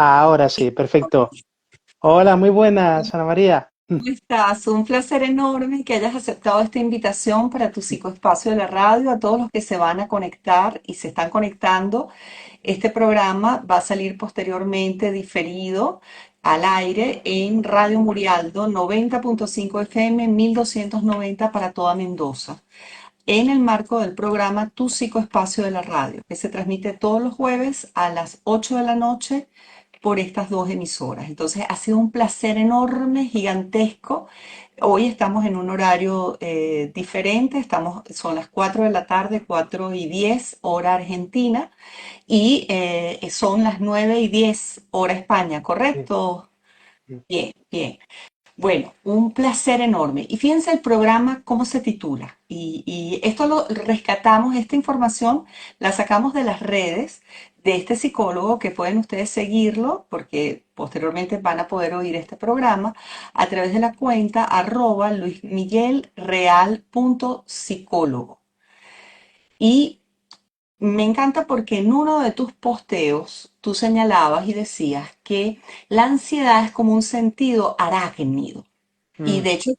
Ahora sí, perfecto. Hola, muy buenas, Ana María. ¿Cómo estás? Un placer enorme que hayas aceptado esta invitación para tu psicoespacio de la radio. A todos los que se van a conectar y se están conectando, este programa va a salir posteriormente diferido al aire en Radio Murialdo 90.5 FM 1290 para toda Mendoza, en el marco del programa Tu Psicoespacio de la Radio, que se transmite todos los jueves a las 8 de la noche por estas dos emisoras. Entonces ha sido un placer enorme, gigantesco. Hoy estamos en un horario diferente, son las 4 de la tarde, 4:10 hora argentina, y son las 9:10 hora España, Sí, ¿correcto? sí. Bien, bien. Bueno, un placer enorme. Y fíjense el programa, cómo se titula. Y esto lo rescatamos, esta información la sacamos de las redes de este psicólogo, que pueden ustedes seguirlo porque posteriormente van a poder oír este programa a través de la cuenta @luismiguelreal.psicólogo. Y me encanta porque en uno de tus posteos tú señalabas y decías que la ansiedad es como un sentido arácnido. Y Mm. de hecho,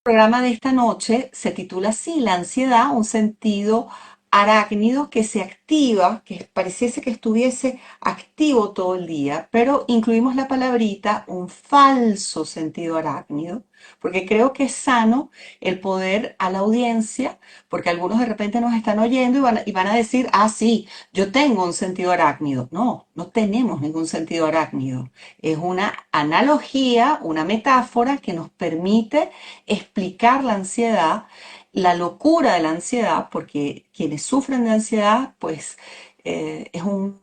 programa de esta noche se titula así, la ansiedad, un sentido arácnido que se activa, que pareciese que estuviese activo todo el día, pero incluimos la palabrita un falso sentido arácnido, porque creo que es sano el poder a la audiencia, porque algunos de repente nos están oyendo y van a decir, ah, sí, yo tengo un sentido arácnido. No, no tenemos ningún sentido arácnido. Es una analogía, una metáfora que nos permite explicar la ansiedad, la locura de la ansiedad, porque quienes sufren de ansiedad, pues es un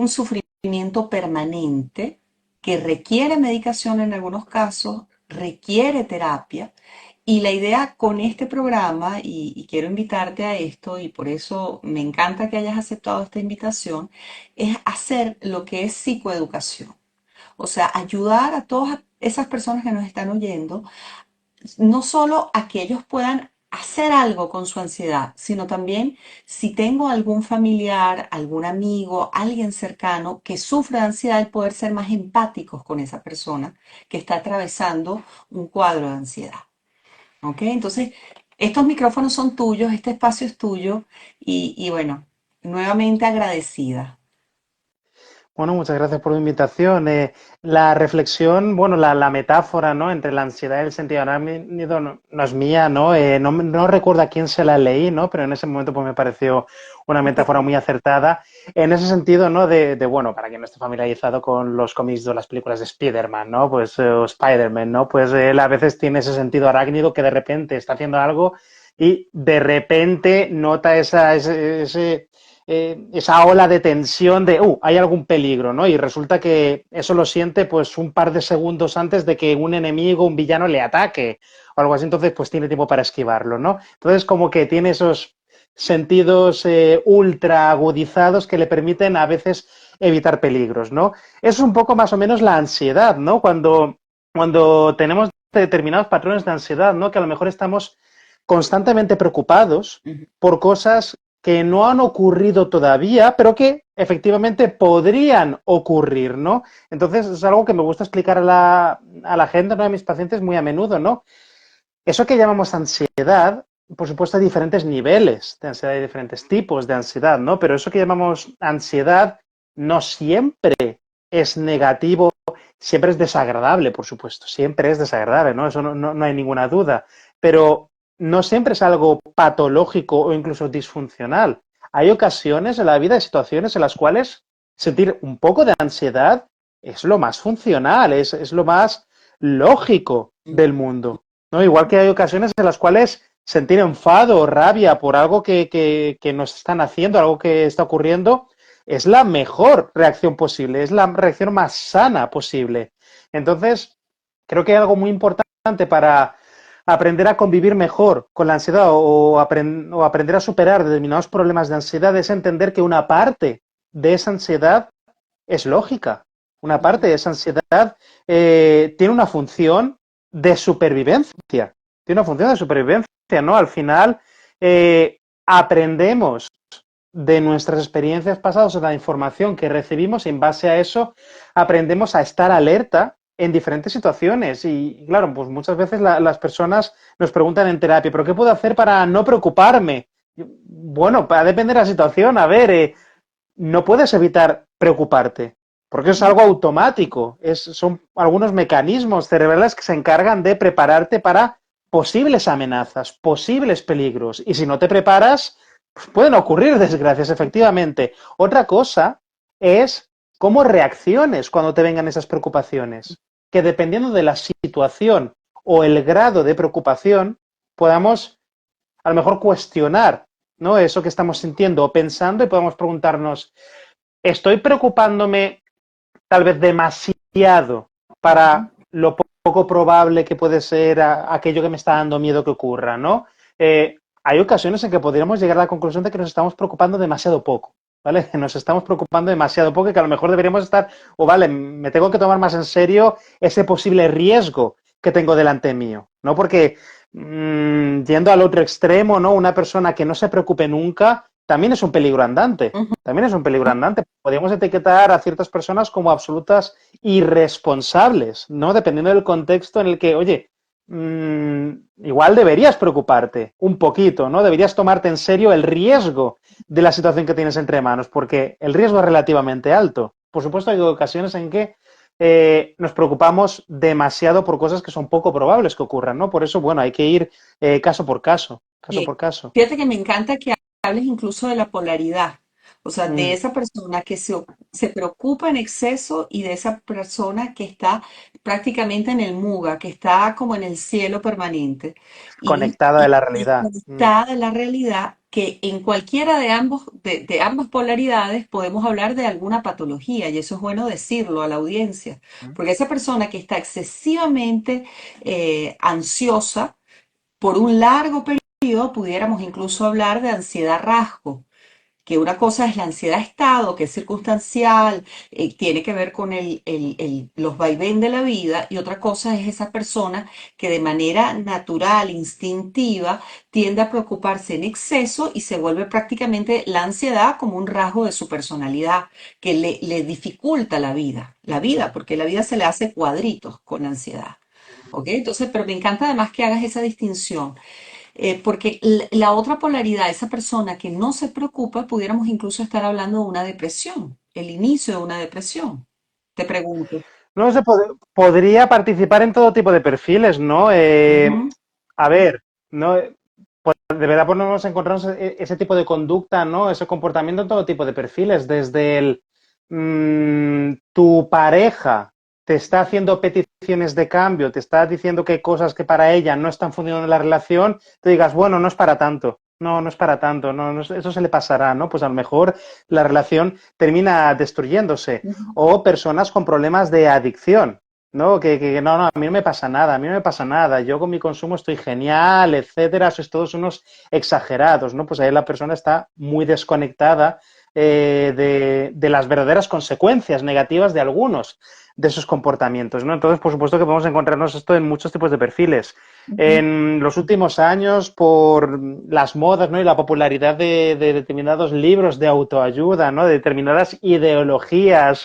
sufrimiento permanente que requiere medicación en algunos casos, requiere terapia. Y la idea con este programa, y quiero invitarte a esto, y por eso me encanta que hayas aceptado esta invitación, es hacer lo que es psicoeducación. O sea, ayudar a todas esas personas que nos están oyendo no solo a que ellos puedan hacer algo con su ansiedad, sino también si tengo algún familiar, algún amigo, alguien cercano que sufre de ansiedad, el poder ser más empáticos con esa persona que está atravesando un cuadro de ansiedad. ¿Ok? Entonces, estos micrófonos son tuyos, este espacio es tuyo y bueno, nuevamente agradecida. Bueno, muchas gracias por la invitación. La reflexión, bueno, la metáfora, ¿no? Entre la ansiedad y el sentido arácnido no es mía, ¿no? No recuerdo a quién se la leí, ¿no? Pero en ese momento pues me pareció una metáfora muy acertada. En ese sentido, ¿no? Bueno, para quien no esté familiarizado con los cómics o las películas de Spider-Man, ¿no? Pues, o Spider-Man, ¿no? Pues él a veces tiene ese sentido arácnido que de repente está haciendo algo y de repente nota esa ola de tensión de, hay algún peligro, ¿no? Y resulta que eso lo siente pues un par de segundos antes de que un enemigo, un villano le ataque o algo así, entonces pues tiene tiempo para esquivarlo, ¿no? Entonces como que tiene esos sentidos ultra agudizados que le permiten a veces evitar peligros, ¿no? Eso es un poco más o menos la ansiedad, ¿no? Cuando tenemos determinados patrones de ansiedad, ¿no? Que a lo mejor estamos constantemente preocupados Ujú. por cosas que no han ocurrido todavía, pero que efectivamente podrían ocurrir, ¿no? Entonces es algo que me gusta explicar a la gente, ¿no? A mis pacientes muy a menudo, ¿no? Eso que llamamos ansiedad, por supuesto hay diferentes niveles de ansiedad, hay diferentes tipos de ansiedad, ¿no? Pero eso que llamamos ansiedad no siempre es negativo, siempre es desagradable, por supuesto, siempre es desagradable, ¿no? Eso no hay ninguna duda, pero no siempre es algo patológico o incluso disfuncional. Hay ocasiones en la vida, hay situaciones en las cuales sentir un poco de ansiedad es lo más funcional, es lo más lógico del mundo, ¿no? Igual que hay ocasiones en las cuales sentir enfado o rabia por algo que nos están haciendo, algo que está ocurriendo, es la mejor reacción posible, es la reacción más sana posible. Entonces, creo que hay algo muy importante para aprender a convivir mejor con la ansiedad o aprender a superar determinados problemas de ansiedad es entender que una parte de esa ansiedad es lógica. Una parte de esa ansiedad tiene una función de supervivencia. Tiene una función de supervivencia, ¿no? Al final aprendemos de nuestras experiencias pasadas, o de la información que recibimos, y en base a eso aprendemos a estar alerta en diferentes situaciones. Y claro, pues muchas veces las personas nos preguntan en terapia, ¿pero qué puedo hacer para no preocuparme? Bueno, va a depender de la situación. A ver, no puedes evitar preocuparte, porque es algo automático. Son algunos mecanismos cerebrales que se encargan de prepararte para posibles amenazas, posibles peligros. Y si no te preparas, pues pueden ocurrir desgracias, efectivamente. Otra cosa es cómo reacciones cuando te vengan esas preocupaciones. Que dependiendo de la situación o el grado de preocupación, podamos a lo mejor cuestionar, ¿no? Eso que estamos sintiendo o pensando, y podemos preguntarnos, ¿estoy preocupándome tal vez demasiado para lo poco probable que puede ser aquello que me está dando miedo que ocurra, ¿no? Hay ocasiones en que podríamos llegar a la conclusión de que nos estamos preocupando demasiado poco, ¿vale? Que nos estamos preocupando demasiado poco y que a lo mejor deberíamos estar, o vale, me tengo que tomar más en serio ese posible riesgo que tengo delante mío, ¿no? Porque yendo al otro extremo, ¿no? Una persona que no se preocupe nunca también es un peligro andante. Ujú. También es un peligro andante. Podríamos etiquetar a ciertas personas como absolutas irresponsables, ¿no? Dependiendo del contexto en el que, oye, igual deberías preocuparte un poquito, ¿no? Deberías tomarte en serio el riesgo de la situación que tienes entre manos, porque el riesgo es relativamente alto. Por supuesto, hay ocasiones en que nos preocupamos demasiado por cosas que son poco probables que ocurran, ¿no? Por eso, bueno, hay que ir caso por caso, caso Bien. por caso. Fíjate que me encanta que hables incluso de la polaridad, o sea, de Mm, esa persona que se preocupa en exceso y de esa persona que está prácticamente en el muga, que está como en el cielo permanente conectada de y la realidad. desconectada de la realidad, que en cualquiera de ambas polaridades podemos hablar de alguna patología, y eso es bueno decirlo a la audiencia, porque esa persona que está excesivamente ansiosa, por un largo periodo pudiéramos incluso hablar de ansiedad rasgo, que una cosa es la ansiedad estado, que es circunstancial, tiene que ver con los vaivén de la vida, y otra cosa es esa persona que de manera natural, instintiva, tiende a preocuparse en exceso y se vuelve prácticamente la ansiedad como un rasgo de su personalidad, que le dificulta la vida, porque la vida se le hace cuadritos con ansiedad. ¿Ok? Entonces, pero me encanta además que hagas esa distinción, porque la otra polaridad, esa persona que no se preocupa, pudiéramos incluso estar hablando de una depresión, el inicio de una depresión. Te pregunto. No se podría participar en todo tipo de perfiles, ¿no? Ujú. A ver, ¿no? De verdad podemos encontrarnos ese tipo de conducta, ¿no? Ese comportamiento en todo tipo de perfiles, desde tu pareja te está haciendo peticiones de cambio, te está diciendo que hay cosas que para ella no están funcionando en la relación, te digas, bueno, no es para tanto, no es para tanto, eso se le pasará, ¿no? Pues a lo mejor la relación termina destruyéndose. Ujú. O personas con problemas de adicción, ¿no? No, a mí no me pasa nada, a mí no me pasa nada, yo con mi consumo estoy genial, etcétera, sois todos unos exagerados, ¿no? Pues ahí la persona está muy desconectada de las verdaderas consecuencias negativas de algunos de esos comportamientos, ¿no? Entonces, por supuesto que podemos encontrarnos esto en muchos tipos de perfiles. Ujú. En los últimos años, por las modas, ¿no? Y la popularidad de determinados libros de autoayuda, ¿no? De determinadas ideologías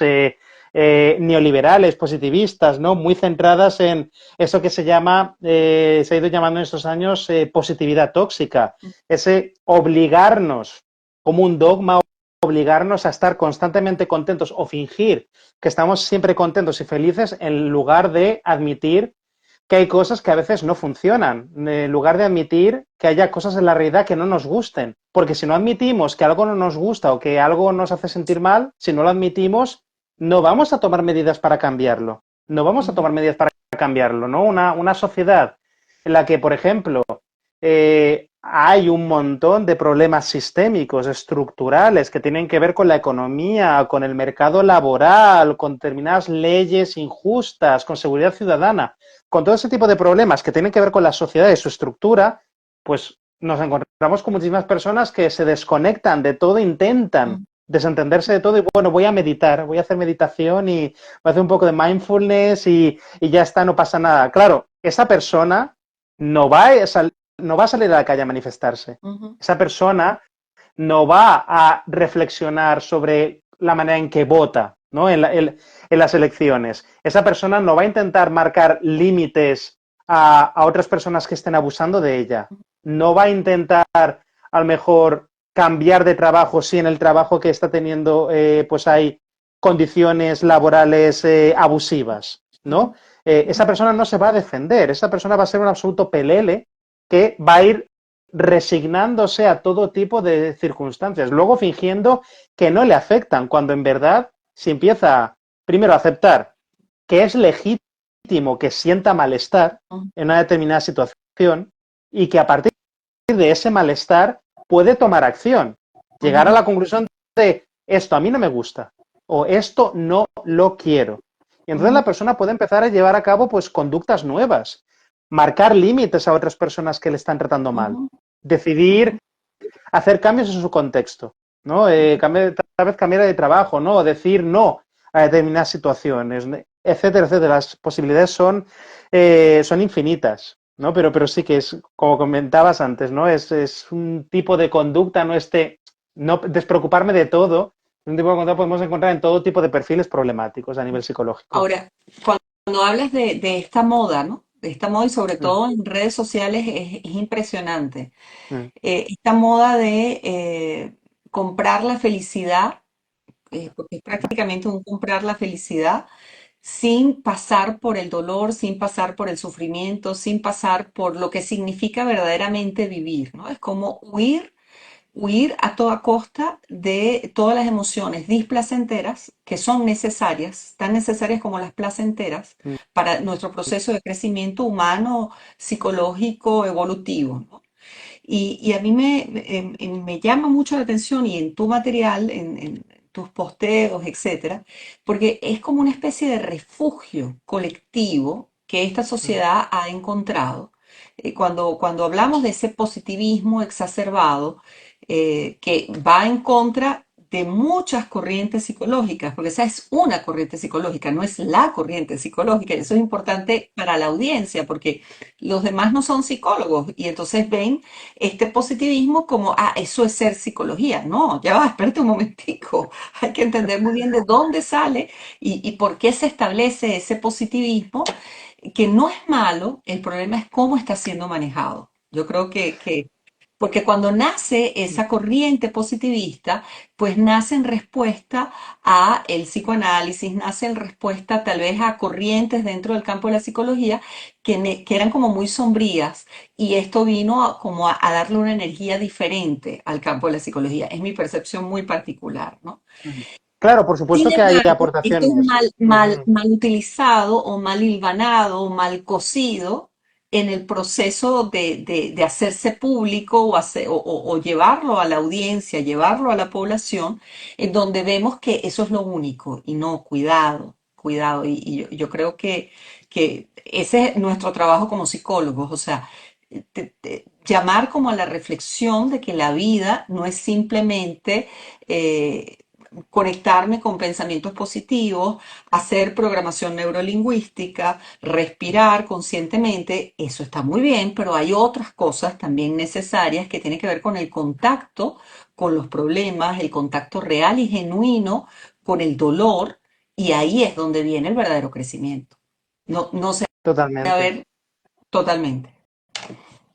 neoliberales, positivistas, ¿no? Muy centradas en eso que se ha ido llamando en estos años positividad tóxica, ese obligarnos como un dogma, obligarnos a estar constantemente contentos o fingir que estamos siempre contentos y felices en lugar de admitir que hay cosas que a veces no funcionan, en lugar de admitir que haya cosas en la realidad que no nos gusten, porque si no admitimos que algo no nos gusta o que algo nos hace sentir mal, si no lo admitimos, no vamos a tomar medidas para cambiarlo, no vamos a Ujú. tomar medidas para cambiarlo, ¿no? Una sociedad en la que, por ejemplo, hay un montón de problemas sistémicos, estructurales, que tienen que ver con la economía, con el mercado laboral, con determinadas leyes injustas, con seguridad ciudadana, con todo ese tipo de problemas que tienen que ver con la sociedad y su estructura, pues nos encontramos con muchísimas personas que se desconectan de todo, intentan desentenderse de todo y bueno, voy a meditar, voy a hacer meditación y voy a hacer un poco de mindfulness y ya está, no pasa nada. Claro, esa persona no va a, no va a salir a la calle a manifestarse. Ujú. Esa persona no va a reflexionar sobre la manera en que vota, ¿no? En las elecciones. Esa persona no va a intentar marcar límites a otras personas que estén abusando de ella. No va a intentar, a lo mejor, cambiar de trabajo si en el trabajo que está teniendo pues hay condiciones laborales abusivas, ¿no? Esa persona no se va a defender, esa persona va a ser un absoluto pelele que va a ir resignándose a todo tipo de circunstancias, luego fingiendo que no le afectan, cuando en verdad si empieza primero a aceptar que es legítimo que sienta malestar en una determinada situación y que a partir de ese malestar puede tomar acción, llegar a la conclusión de esto a mí no me gusta o esto no lo quiero. Y entonces la persona puede empezar a llevar a cabo pues conductas nuevas, marcar límites a otras personas que le están tratando mal, decidir hacer cambios en su contexto, ¿no? Tal vez cambiar de trabajo, ¿no? O decir no a determinadas situaciones, etcétera, etcétera. Las posibilidades son infinitas, ¿no? Pero sí que es, como comentabas antes, ¿no? Es un tipo de conducta, ¿no? No despreocuparme de todo, un tipo de conducta podemos encontrar en todo tipo de perfiles problemáticos a nivel psicológico. Ahora, cuando hablas de esta moda, ¿no? De esta moda y sobre Mm, todo en redes sociales es impresionante. mm, Esta moda de comprar la felicidad, porque es prácticamente un comprar la felicidad sin pasar por el dolor, sin pasar por el sufrimiento, sin pasar por lo que significa verdaderamente vivir, ¿no? Es como huir a toda costa de todas las emociones displacenteras que son necesarias, tan necesarias como las placenteras, mm. para nuestro proceso de crecimiento humano, psicológico, evolutivo, ¿no? Y a mí me llama mucho la atención y en tu material, en tus posteos, etcétera, porque es como una especie de refugio colectivo que esta sociedad ha encontrado. Cuando hablamos de ese positivismo exacerbado, que va en contra de muchas corrientes psicológicas, porque esa es una corriente psicológica, no es la corriente psicológica. Eso es importante para la audiencia, porque los demás no son psicólogos y entonces ven este positivismo como, eso es ser psicología. No, ya va, espérate un momentico. Hay que entender muy bien de dónde sale y por qué se establece ese positivismo, que no es malo, el problema es cómo está siendo manejado. Yo creo porque cuando nace esa corriente positivista, pues nace en respuesta a el psicoanálisis, nace en respuesta tal vez a corrientes dentro del campo de la psicología que eran como muy sombrías y esto vino como a darle una energía diferente al campo de la psicología. Es mi percepción muy particular, ¿no? Claro, por Sin supuesto que hay embargo, esto es aportaciones. mal utilizado o mal hilvanado o mal cocido en el proceso de hacerse público o llevarlo a la audiencia, llevarlo a la población, en donde vemos que eso es lo único y no, cuidado, cuidado. Y yo creo que ese es nuestro trabajo como psicólogos, o sea, llamar como a la reflexión de que la vida no es simplemente conectarme con pensamientos positivos, hacer programación neurolingüística, respirar conscientemente, eso está muy bien, pero hay otras cosas también necesarias que tienen que ver con el contacto con los problemas, el contacto real y genuino con el dolor, y ahí es donde viene el verdadero crecimiento. No se va a Totalmente. ver totalmente,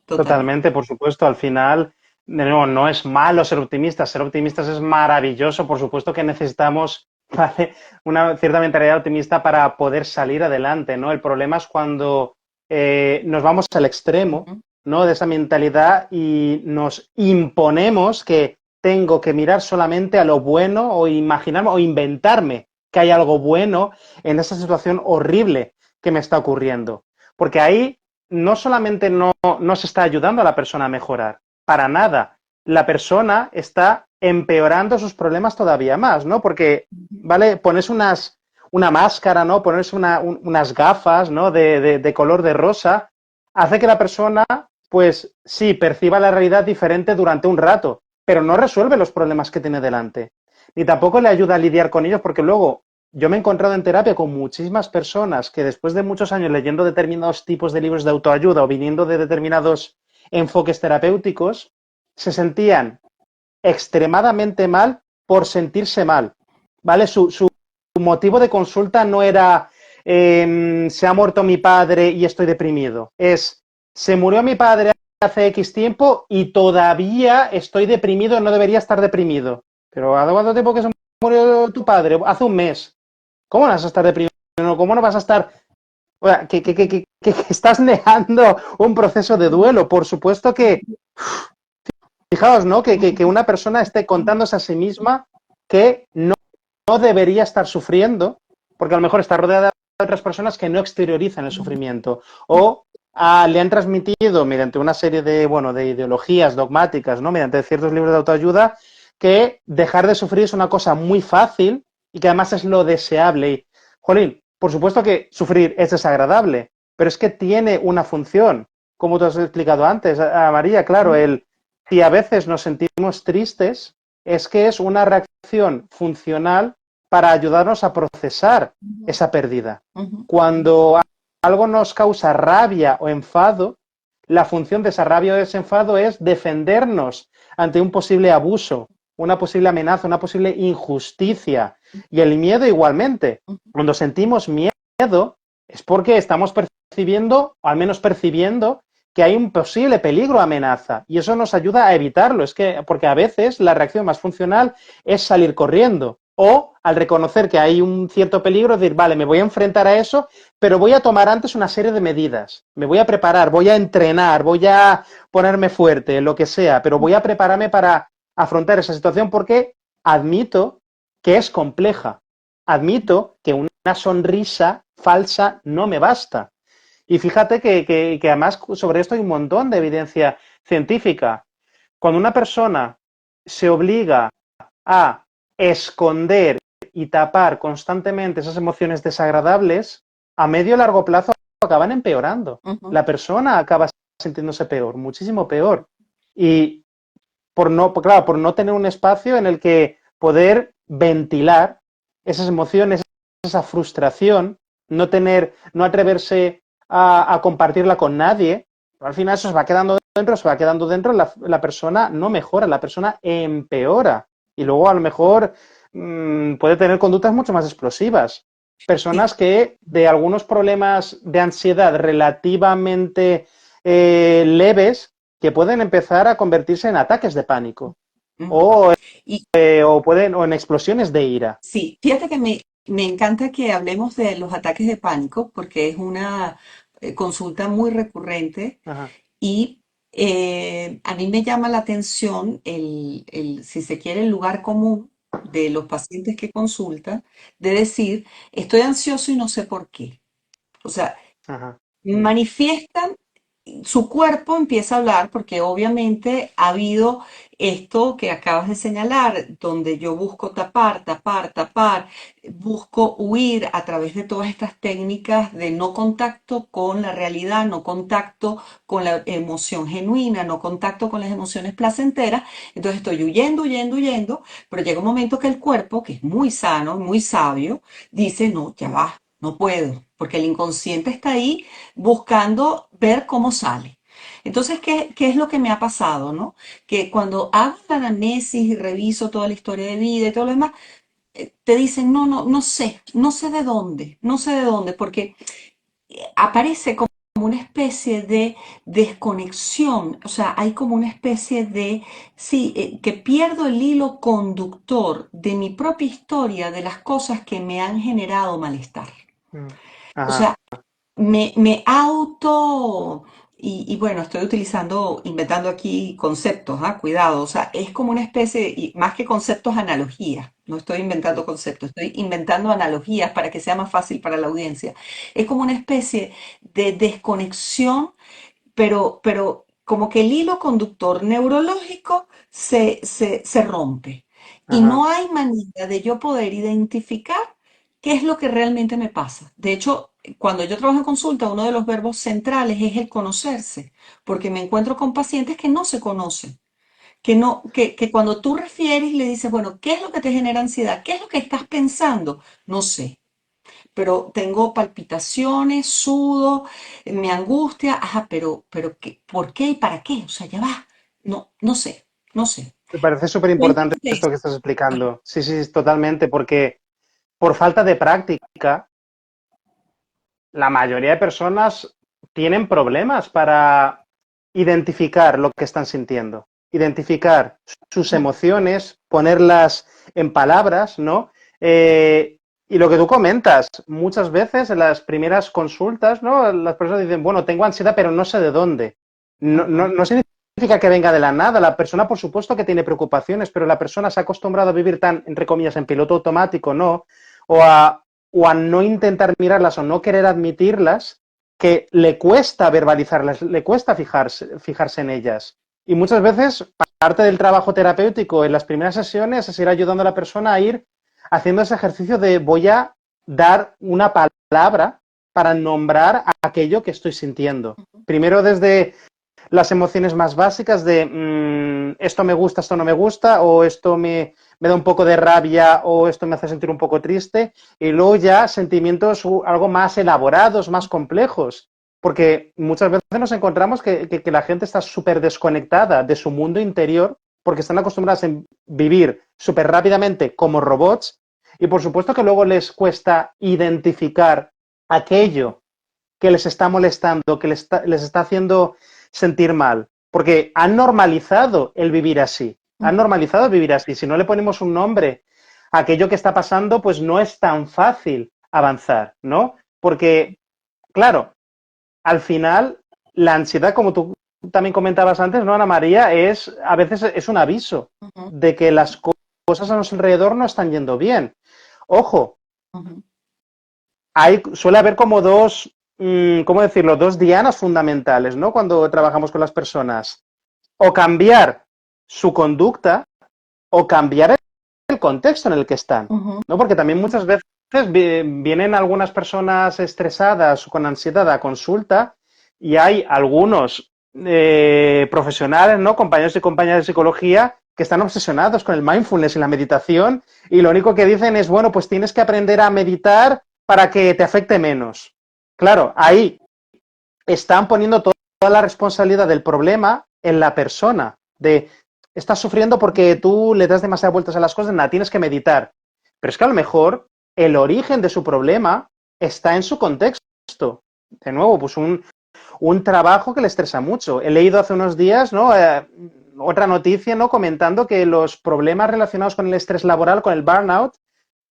totalmente. Totalmente, por supuesto. Al final, de nuevo, no es malo ser optimistas. Ser optimistas es maravilloso. Por supuesto que necesitamos, ¿vale?, una cierta mentalidad optimista para poder salir adelante, ¿no? El problema es cuando nos vamos al extremo, Ujú. ¿no?, de esa mentalidad y nos imponemos que tengo que mirar solamente a lo bueno o imaginarme o inventarme que hay algo bueno en esa situación horrible que me está ocurriendo. Porque ahí no solamente no se está ayudando a la persona a mejorar, para nada. La persona está empeorando sus problemas todavía más, ¿no? Porque, ¿vale? Pones una máscara, ¿no? Pones unas gafas, ¿no? De color de rosa, hace que la persona, pues sí, perciba la realidad diferente durante un rato, pero no resuelve los problemas que tiene delante. Ni tampoco le ayuda a lidiar con ellos, porque luego yo me he encontrado en terapia con muchísimas personas que después de muchos años leyendo determinados tipos de libros de autoayuda o viniendo de determinados enfoques terapéuticos, se sentían extremadamente mal por sentirse mal, ¿vale? Su motivo de consulta no era se ha muerto mi padre y estoy deprimido, es se murió mi padre hace X tiempo y todavía estoy deprimido, no debería estar deprimido. Pero ¿hace cuánto tiempo que se murió tu padre? Hace un mes. ¿Cómo no vas a estar deprimido? ¿Cómo no vas a estar o sea, que estás negando un proceso de duelo? Por supuesto que, fijaos, ¿no? Que una persona esté contándose a sí misma que no debería estar sufriendo, porque a lo mejor está rodeada de otras personas que no exteriorizan el sufrimiento. O le han transmitido mediante una serie de, bueno, de ideologías dogmáticas, ¿no? Mediante ciertos libros de autoayuda, que dejar de sufrir es una cosa muy fácil y que además es lo deseable. Y, jolín, por supuesto que sufrir es desagradable, pero es que tiene una función, como tú has explicado antes, a María, claro, si a veces nos sentimos tristes, es que es una reacción funcional para ayudarnos a procesar esa pérdida. Cuando algo nos causa rabia o enfado, la función de esa rabia o ese enfado es defendernos ante un posible abuso, una posible amenaza, una posible injusticia. Y el miedo igualmente. Cuando sentimos miedo es porque estamos percibiendo, o al menos percibiendo, que hay un posible peligro o amenaza. Y eso nos ayuda a evitarlo. Es que, porque a veces la reacción más funcional es salir corriendo. O al reconocer que hay un cierto peligro, decir, vale, me voy a enfrentar a eso, pero voy a tomar antes una serie de medidas. Me voy a preparar, voy a entrenar, voy a ponerme fuerte, lo que sea, pero voy a prepararme para afrontar esa situación porque admito que es compleja. Admito que una sonrisa falsa no me basta. Y fíjate que además sobre esto hay un montón de evidencia científica. Cuando una persona se obliga a esconder y tapar constantemente esas emociones desagradables, a medio y largo plazo acaban empeorando. La persona acaba sintiéndose peor, muchísimo peor. Y claro, por no tener un espacio en el que poder ventilar esas emociones, esa frustración, no atreverse a compartirla con nadie, al final eso se va quedando dentro, la persona no mejora, la persona empeora. Y luego a lo mejor puede tener conductas mucho más explosivas. Sí. Personas que de algunos problemas de ansiedad relativamente leves que pueden empezar a convertirse en ataques de pánico o, Y o en explosiones de ira. sí, fíjate que me encanta que hablemos de los ataques de pánico porque es una consulta muy recurrente Ajá, y a mí me llama la atención si se quiere, el lugar común de los pacientes que consultan de decir, estoy ansioso y no sé por qué. O sea, ajá, manifiestan, su cuerpo empieza a hablar porque obviamente ha habido esto que acabas de señalar, donde yo busco tapar, tapar, tapar, busco huir a través de todas estas técnicas de no contacto con la realidad, no contacto con la emoción genuina, no contacto con las emociones placenteras. Entonces estoy huyendo, huyendo, huyendo, pero llega un momento que el cuerpo, que es muy sano, muy sabio, dice, no, ya va. No puedo, porque el inconsciente está ahí buscando ver cómo sale. Entonces, ¿qué es lo que me ha pasado, no? Que cuando hago la anamnesis y reviso toda la historia de vida y todo lo demás, te dicen, no, no, no sé de dónde, no sé de dónde, porque aparece como una especie de desconexión, o sea, hay como una especie de, sí, que pierdo el hilo conductor de mi propia historia, de las cosas que me han generado malestar. O ajá, sea, me auto, y bueno, estoy utilizando, inventando aquí conceptos, ¿ah? Cuidado, o sea, es como una especie, y más que conceptos, analogías. No estoy inventando conceptos, estoy inventando analogías para que sea más fácil para la audiencia. Es como una especie de desconexión, pero como que el hilo conductor neurológico se rompe. Y ajá, no hay manera de yo poder identificar qué es lo que realmente me pasa. De hecho, cuando yo trabajo en consulta, uno de los verbos centrales es el conocerse, porque me encuentro con pacientes que no se conocen, que no, que cuando tú refieres y le dices, bueno, ¿qué es lo que te genera ansiedad? ¿Qué es lo que estás pensando? No sé, pero tengo palpitaciones, sudo, me angustia, ajá, pero ¿qué, por qué y para qué? O sea, ya va, no, no sé, no sé. Me parece súper importante Cuéntame. esto que estás explicando. Sí, sí, totalmente, porque por falta de práctica, la mayoría de personas tienen problemas para identificar lo que están sintiendo, identificar sus emociones, ponerlas en palabras, ¿no? Y lo que tú comentas, muchas veces en las primeras consultas, ¿no? Las personas dicen, bueno, tengo ansiedad, pero no sé de dónde. No significa que venga de la nada. La persona, por supuesto, que tiene preocupaciones, pero la persona se ha acostumbrado a vivir tan, entre comillas, en piloto automático, ¿no? O a, o a no intentar mirarlas o no querer admitirlas, que le cuesta verbalizarlas, le cuesta fijarse en ellas. Y muchas veces parte del trabajo terapéutico en las primeras sesiones es ir ayudando a la persona a ir haciendo ese ejercicio de voy a dar una palabra para nombrar aquello que estoy sintiendo. Primero desde las emociones más básicas de esto me gusta, esto no me gusta, o esto me da un poco de rabia, o esto me hace sentir un poco triste, y luego ya sentimientos algo más elaborados, más complejos, porque muchas veces nos encontramos que la gente está súper desconectada de su mundo interior porque están acostumbradas a vivir súper rápidamente como robots, y por supuesto que luego les cuesta identificar aquello que les está molestando, que les está haciendo sentir mal, porque han normalizado el vivir así, han normalizado el vivir así. Si no le ponemos un nombre a aquello que está pasando, pues no es tan fácil avanzar, ¿no? Porque, claro, al final, la ansiedad, como tú también comentabas antes, ¿no, Ana María? A veces es un aviso Ujú, de que las cosas a nuestro alrededor no están yendo bien. Ojo, ujú, suele haber como dos, ¿cómo decirlo? Dos dianas fundamentales, ¿no? Cuando trabajamos con las personas. O cambiar su conducta o cambiar el contexto en el que están, ujú, ¿no? Porque también muchas veces vienen algunas personas estresadas o con ansiedad a consulta y hay algunos profesionales, ¿no? Compañeros y compañeras de psicología que están obsesionados con el mindfulness y la meditación y lo único que dicen es, bueno, pues tienes que aprender a meditar para que te afecte menos. Claro, ahí están poniendo toda la responsabilidad del problema en la persona, de estás sufriendo porque tú le das demasiadas vueltas a las cosas, nada, tienes que meditar. Pero es que a lo mejor el origen de su problema está en su contexto. De nuevo, pues un trabajo que le estresa mucho. He leído hace unos días, ¿no? Otra noticia, ¿no? Comentando que los problemas relacionados con el estrés laboral, con el burnout,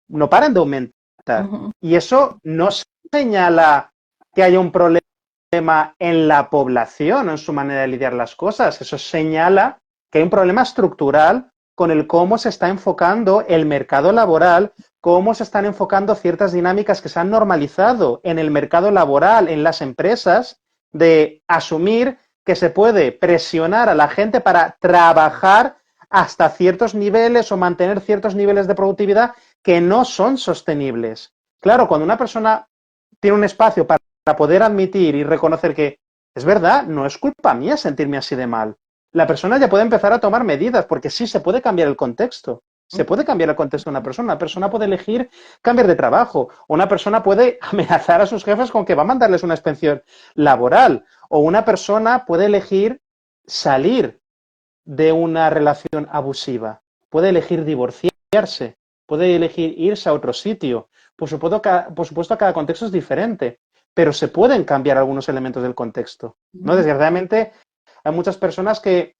no paran de aumentar. ujú. Y eso no señala que haya un problema en la población o en su manera de lidiar las cosas. Eso señala que hay un problema estructural con el cómo se está enfocando el mercado laboral, cómo se están enfocando ciertas dinámicas que se han normalizado en el mercado laboral, en las empresas, de asumir que se puede presionar a la gente para trabajar hasta ciertos niveles o mantener ciertos niveles de productividad que no son sostenibles. Claro, cuando una persona tiene un espacio para poder admitir y reconocer que es verdad, no es culpa mía sentirme así de mal. La persona ya puede empezar a tomar medidas, porque sí se puede cambiar el contexto. Se puede cambiar el contexto de una persona. Una persona puede elegir cambiar de trabajo. O una persona puede amenazar a sus jefes con que va a mandarles una expensión laboral. O una persona puede elegir salir de una relación abusiva. Puede elegir divorciarse. Puede elegir irse a otro sitio. Por supuesto, cada contexto es diferente, pero se pueden cambiar algunos elementos del contexto, ¿no? Ujú. Desgraciadamente, hay muchas personas que,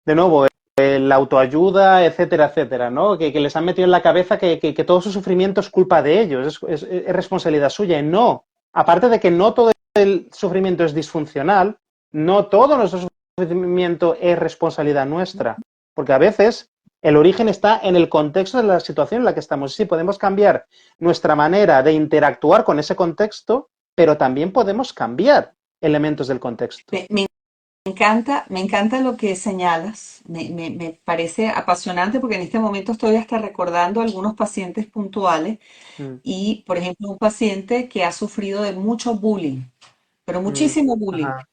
de nuevo, la autoayuda, etcétera, etcétera, ¿no? Que les han metido en la cabeza que todo su sufrimiento es culpa de ellos, es responsabilidad suya. Y no, aparte de que no todo el sufrimiento es disfuncional, no todo nuestro sufrimiento es responsabilidad nuestra, porque a veces el origen está en el contexto de la situación en la que estamos. Sí, podemos cambiar nuestra manera de interactuar con ese contexto, pero también podemos cambiar elementos del contexto. Me encanta lo que señalas, me parece apasionante porque en este momento estoy hasta recordando algunos pacientes puntuales Mm, y, por ejemplo, un paciente que ha sufrido de mucho bullying, pero muchísimo bullying. ajá,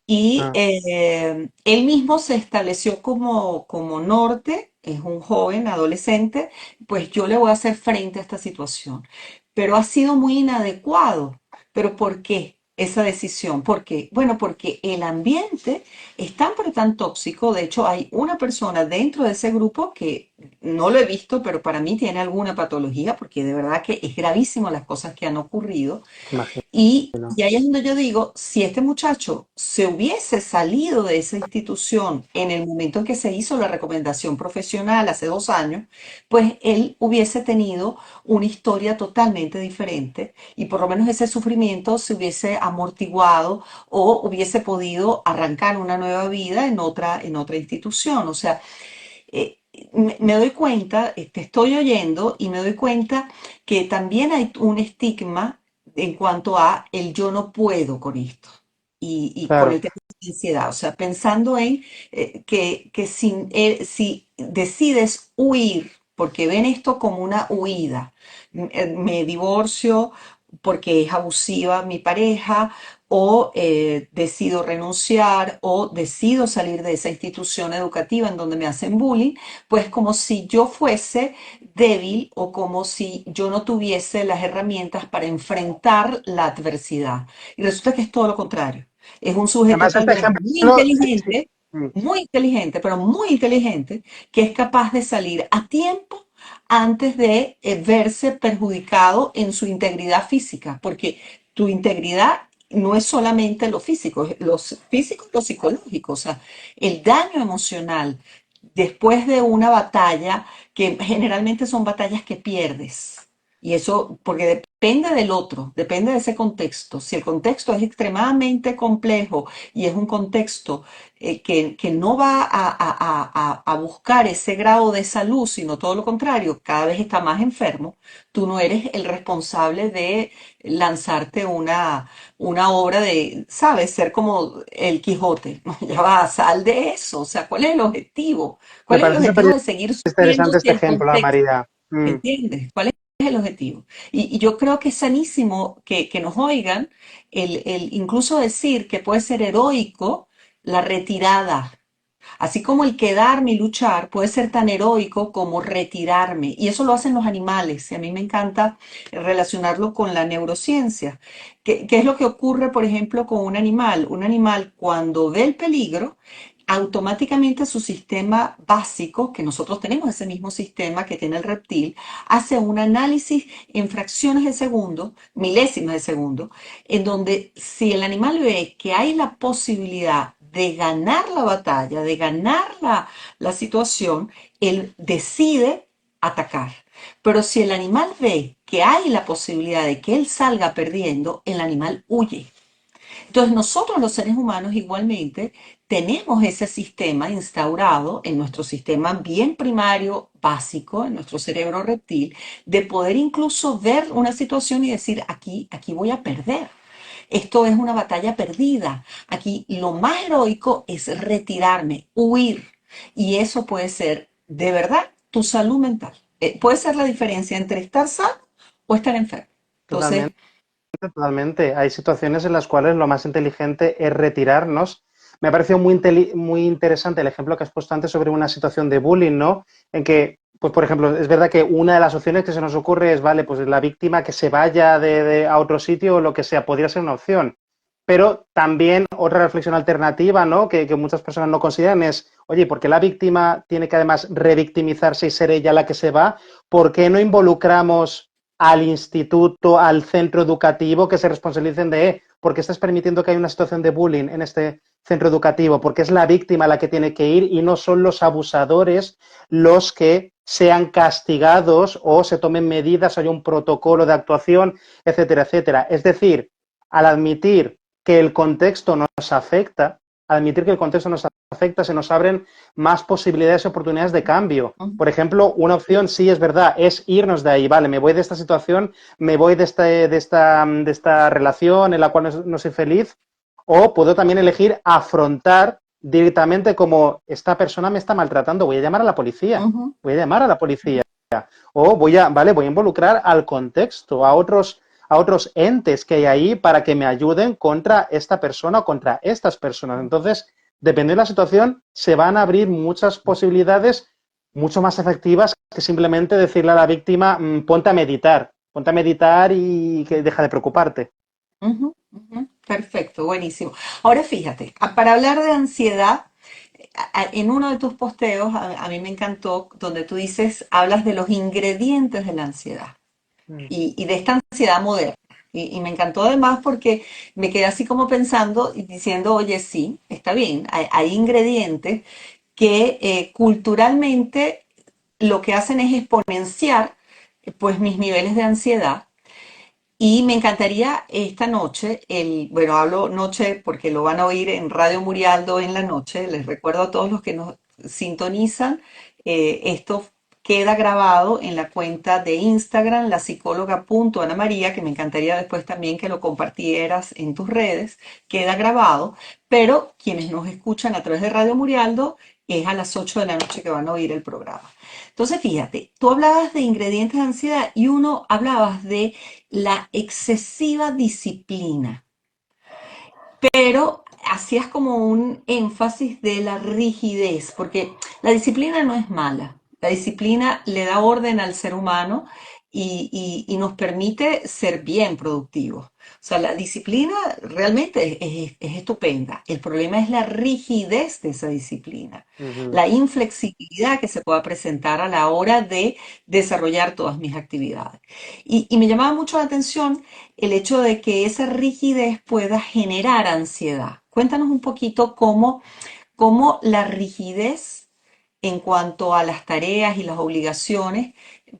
Y ah, él mismo se estableció como norte, es un joven, adolescente, pues yo le voy a hacer frente a esta situación. Pero ha sido muy inadecuado. ¿Pero por qué? esa decisión. ¿Por qué? Bueno, porque el ambiente es tan pero tan tóxico. De hecho, hay una persona dentro de ese grupo que no lo he visto, pero para mí tiene alguna patología, porque de verdad que es gravísimo las cosas que han ocurrido. Imagino. Y ahí es donde yo digo, si este muchacho se hubiese salido de esa institución en el momento en que se hizo la recomendación profesional hace 2 años, pues él hubiese tenido una historia totalmente diferente y por lo menos ese sufrimiento se hubiese amortiguado o hubiese podido arrancar una nueva vida en otra institución. O sea, me doy cuenta, te estoy oyendo y me doy cuenta que también hay un estigma en cuanto a el yo no puedo con esto y con Claro. el tema de la ansiedad. O sea, pensando en que si decides huir, porque ven esto como una huida, me divorcio porque es abusiva mi pareja, o decido renunciar, o decido salir de esa institución educativa en donde me hacen bullying, pues como si yo fuese débil o como si yo no tuviese las herramientas para enfrentar la adversidad. Y resulta que es todo lo contrario. Es un sujeto Además, tal este vez ejemplo, sí, sí. Mm. muy inteligente, pero muy inteligente, que es capaz de salir a tiempo antes de verse perjudicado en su integridad física, porque tu integridad no es solamente lo físico, es lo físico y lo psicológico, o sea, el daño emocional después de una batalla, que generalmente son batallas que pierdes. Y eso, porque depende del otro, depende de ese contexto. Si el contexto es extremadamente complejo y es un contexto que no va a buscar ese grado de salud, sino todo lo contrario, cada vez está más enfermo, tú no eres el responsable de lanzarte una obra de, ¿sabes? Ser como el Quijote. No, ya va, sal de eso. O sea, ¿cuál es el objetivo? Me ¿Cuál es el parece objetivo súper de seguir sufriendo interesante si este el ejemplo, contexto, María. Mm. ¿entiendes? ¿Cuál es el objetivo? Y yo creo que es sanísimo que nos oigan incluso decir que puede ser heroico la retirada. Así como el quedarme y luchar puede ser tan heroico como retirarme. Y eso lo hacen los animales. Y a mí me encanta relacionarlo con la neurociencia. ¿Qué es lo que ocurre, por ejemplo, con un animal? Un animal cuando ve el peligro, automáticamente su sistema básico, que nosotros tenemos ese mismo sistema que tiene el reptil, hace un análisis en fracciones de segundo, milésimas de segundo, en donde si el animal ve que hay la posibilidad de ganar la batalla, de ganar la situación, él decide atacar. Pero si el animal ve que hay la posibilidad de que él salga perdiendo, el animal huye. Entonces nosotros los seres humanos igualmente tenemos ese sistema instaurado en nuestro sistema bien primario, básico, en nuestro cerebro reptil, de poder incluso ver una situación y decir, aquí voy a perder. Esto es una batalla perdida. Aquí lo más heroico es retirarme, huir. Y eso puede ser, de verdad, tu salud mental. Puede ser la diferencia entre estar sano o estar enfermo. Entonces, Totalmente. Totalmente. Hay situaciones en las cuales lo más inteligente es retirarnos. Me ha parecido muy interesante el ejemplo que has puesto antes sobre una situación de bullying, ¿no? En que, pues por ejemplo, es verdad que una de las opciones que se nos ocurre es, vale, pues la víctima que se vaya a otro sitio o lo que sea, podría ser una opción. Pero también otra reflexión alternativa, ¿no? Que muchas personas no consideran es, oye, ¿por qué la víctima tiene que además revictimizarse y ser ella la que se va? ¿Por qué no involucramos al instituto, al centro educativo, que se responsabilicen de por qué estás permitiendo que haya una situación de bullying en este centro educativo? Porque es la víctima la que tiene que ir y no son los abusadores los que sean castigados o se tomen medidas, haya un protocolo de actuación, etcétera, etcétera. Es decir, al admitir que el contexto nos afecta, se nos abren más posibilidades y oportunidades de cambio. Por ejemplo, una opción, sí es verdad, es irnos de ahí, vale, me voy de esta situación, me voy de esta relación en la cual no soy feliz, o puedo también elegir afrontar directamente como esta persona me está maltratando, voy a llamar a la policía, ujú, voy a llamar a la policía, o voy a involucrar al contexto, a otros entes que hay ahí para que me ayuden contra esta persona o contra estas personas. Entonces, dependiendo de la situación, se van a abrir muchas posibilidades mucho más efectivas que simplemente decirle a la víctima, ponte a meditar y que deja de preocuparte. ujú, ujú. Perfecto, buenísimo. Ahora fíjate, para hablar de ansiedad, en uno de tus posteos, a mí me encantó, donde tú dices, hablas de los ingredientes de la ansiedad Mm. y de esta ansiedad moderna. Y me encantó además porque me quedé así como pensando y diciendo, oye, sí, está bien, hay ingredientes que culturalmente lo que hacen es exponenciar pues mis niveles de ansiedad y me encantaría esta noche, bueno, hablo noche porque lo van a oír en Radio Murialdo en la noche. Les recuerdo a todos los que nos sintonizan, esto queda grabado en la cuenta de Instagram, la psicóloga María, que me encantaría después también que lo compartieras en tus redes. Queda grabado, pero quienes nos escuchan a través de Radio Murialdo es a las 8 de la noche que van a oír el programa. Entonces, fíjate, tú hablabas de ingredientes de ansiedad y uno hablabas de la excesiva disciplina, pero hacías como un énfasis de la rigidez, porque la disciplina no es mala, la disciplina le da orden al ser humano y nos permite ser bien productivos. O sea, la disciplina realmente es estupenda. El problema es la rigidez de esa disciplina, Ujú. la inflexibilidad que se pueda presentar a la hora de desarrollar todas mis actividades. Y me llamaba mucho la atención el hecho de que esa rigidez pueda generar ansiedad. Cuéntanos un poquito cómo la rigidez en cuanto a las tareas y las obligaciones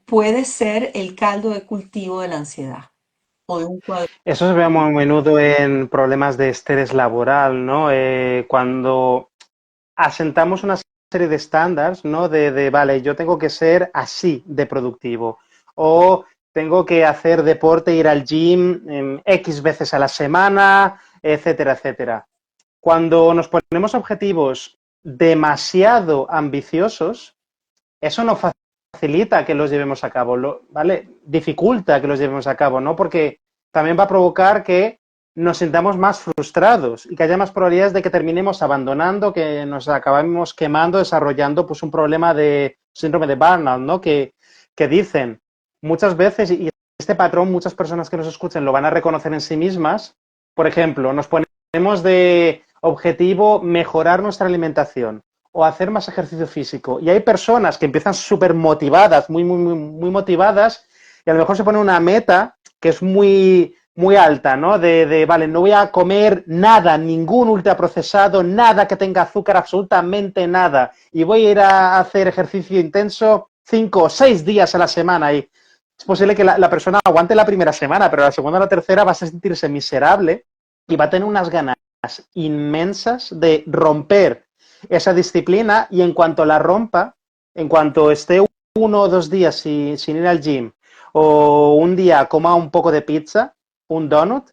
puede ser el caldo de cultivo de la ansiedad o de un cuadro. Eso se ve muy a menudo en problemas de estrés laboral, ¿no? Cuando asentamos una serie de estándares, ¿no? Vale, yo tengo que ser así de productivo. O tengo que hacer deporte, ir al gym X veces a la semana, etcétera, etcétera. Cuando nos ponemos objetivos demasiado ambiciosos, eso no facilita que los llevemos a cabo, ¿vale? Dificulta que los llevemos a cabo, ¿no? Porque también va a provocar que nos sintamos más frustrados y que haya más probabilidades de que terminemos abandonando, que nos acabemos quemando, desarrollando pues un problema de síndrome de burnout, ¿no? Que dicen muchas veces, y este patrón muchas personas que nos escuchen lo van a reconocer en sí mismas, por ejemplo, nos ponemos de objetivo mejorar nuestra alimentación o hacer más ejercicio físico. Y hay personas que empiezan súper motivadas, muy motivadas, y a lo mejor se pone una meta que es muy alta, ¿no? Vale, no voy a comer nada, ningún ultraprocesado, nada que tenga azúcar, absolutamente nada. Y voy a ir a hacer ejercicio intenso 5 o 6 días a la semana. Y es posible que la persona aguante la primera semana, pero la segunda o la tercera va a sentirse miserable y va a tener unas ganas inmensas de romper esa disciplina y en cuanto la rompa, en cuanto esté 1 o 2 días sin ir al gym o un día coma un poco de pizza, un donut,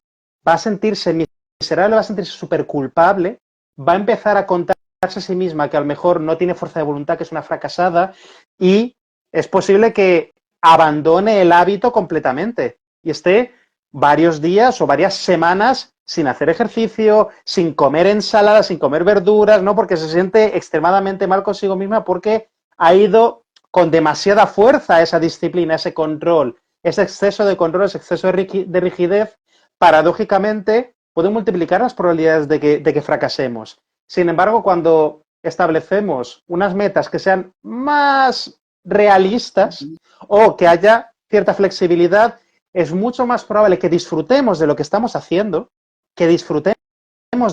va a sentirse miserable, va a sentirse súper culpable, va a empezar a contarse a sí misma que a lo mejor no tiene fuerza de voluntad, que es una fracasada y es posible que abandone el hábito completamente y esté varios días o varias semanas sin hacer ejercicio, sin comer ensalada, sin comer verduras, ¿no? Porque se siente extremadamente mal consigo misma porque ha ido con demasiada fuerza esa disciplina, ese control, ese exceso de control, ese exceso de rigidez, paradójicamente puede multiplicar las probabilidades de que fracasemos. Sin embargo, cuando establecemos unas metas que sean más realistas o que haya cierta flexibilidad, es mucho más probable que disfrutemos de lo que estamos haciendo, que disfrutemos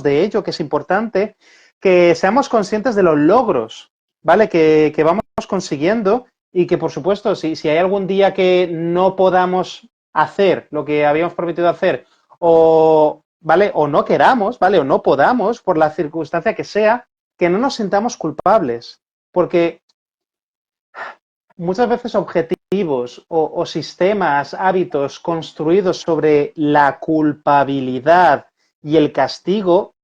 de ello, que es importante, que seamos conscientes de los logros, ¿vale? Que vamos consiguiendo y que, por supuesto, si hay algún día que no podamos hacer lo que habíamos prometido hacer o, ¿vale? O no queramos, ¿vale? O no podamos, por la circunstancia que sea, que no nos sintamos culpables, porque muchas veces objetivos o sistemas, hábitos construidos sobre la culpabilidad y el castigo,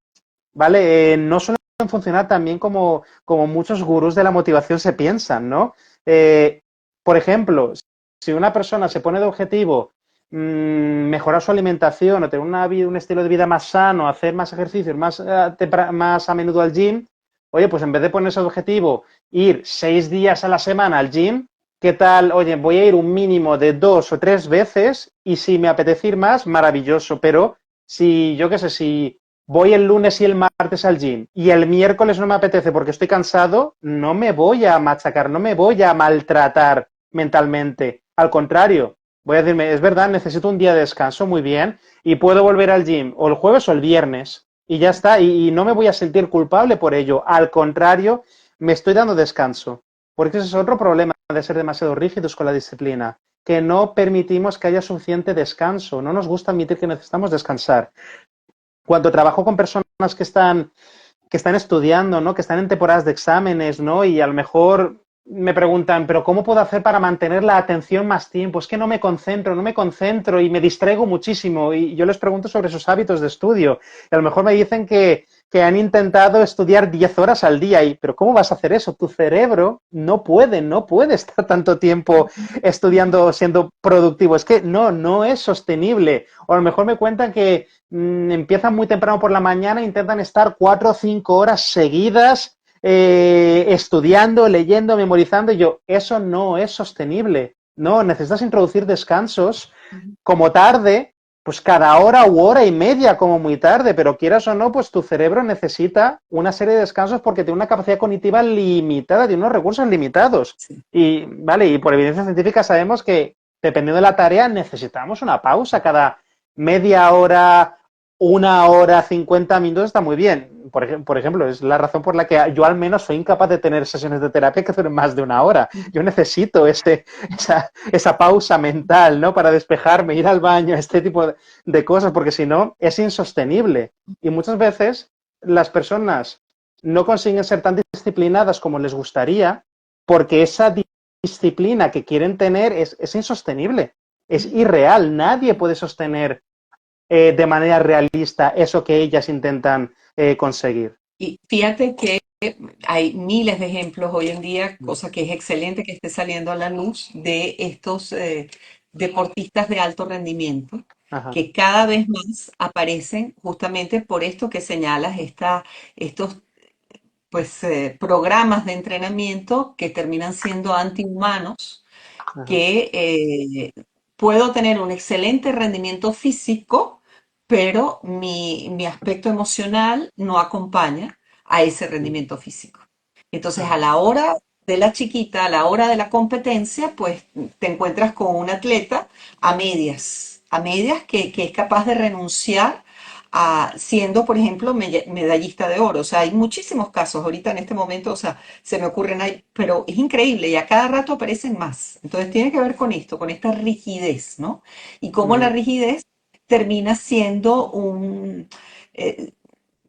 ¿vale? No suelen funcionar tan bien como muchos gurús de la motivación se piensan, ¿no? Eh, por ejemplo, si una persona se pone de objetivo mejorar su alimentación o tener un estilo de vida más sano, hacer más ejercicios, más a menudo al gym, oye, pues en vez de ponerse de objetivo ir 6 días a la semana al gym, ¿qué tal? Oye, voy a ir un mínimo de 2 o 3 veces y si me apetece ir más, maravilloso, pero Si, yo qué sé, si voy el lunes y el martes al gym y el miércoles no me apetece porque estoy cansado, no me voy a machacar, no me voy a maltratar mentalmente. Al contrario, voy a decirme, es verdad, necesito un día de descanso, muy bien, y puedo volver al gym o el jueves o el viernes y ya está, y no me voy a sentir culpable por ello. Al contrario, me estoy dando descanso. Porque ese es otro problema de ser demasiado rígidos con la disciplina, que no permitimos que haya suficiente descanso. No nos gusta admitir que necesitamos descansar. Cuando trabajo con personas que están estudiando, ¿no? Que están en temporadas de exámenes, ¿no? Y a lo mejor me preguntan, pero ¿cómo puedo hacer para mantener la atención más tiempo? Es que no me concentro y me distraigo muchísimo. Y yo les pregunto sobre sus hábitos de estudio. Y a lo mejor me dicen que han intentado estudiar 10 horas al día. Y, pero ¿cómo vas a hacer eso? Tu cerebro no puede estar tanto tiempo estudiando, siendo productivo. Es que no es sostenible. O a lo mejor me cuentan que empiezan muy temprano por la mañana, intentan estar 4 o 5 horas seguidas estudiando, leyendo, memorizando. Y yo, eso no es sostenible. No, necesitas introducir descansos como tarde, pues cada hora u hora y media como muy tarde, pero quieras o no, pues tu cerebro necesita una serie de descansos porque tiene una capacidad cognitiva limitada, tiene unos recursos limitados. Sí. Y, vale, y por evidencia científica sabemos que dependiendo de la tarea necesitamos una pausa cada media hora, una hora, 50 minutos está muy bien. Por ejemplo, es la razón por la que yo al menos soy incapaz de tener sesiones de terapia que duren más de una hora. Yo necesito esa pausa mental, ¿no? Para despejarme, ir al baño, este tipo de cosas, porque si no, es insostenible. Y muchas veces las personas no consiguen ser tan disciplinadas como les gustaría porque esa disciplina que quieren tener es insostenible, es irreal. Nadie puede sostener de manera realista eso que ellas intentan conseguir. Y fíjate que hay miles de ejemplos hoy en día, cosa que es excelente que esté saliendo a la luz de estos deportistas de alto rendimiento, Ajá, que cada vez más aparecen justamente por esto que señalas, estos programas de entrenamiento que terminan siendo antihumanos, ajá, que puedo tener un excelente rendimiento físico, pero mi aspecto emocional no acompaña a ese rendimiento físico. Entonces, a ajá, la hora de la chiquita, a la hora de la competencia, pues te encuentras con un atleta a medias que es capaz de renunciar a siendo, por ejemplo, medallista de oro. O sea, hay muchísimos casos ahorita en este momento, o sea, se me ocurren ahí, pero es increíble y a cada rato aparecen más. Entonces tiene que ver con esto, con esta rigidez, ¿no? Y cómo la ujú, rigidez termina siendo eh,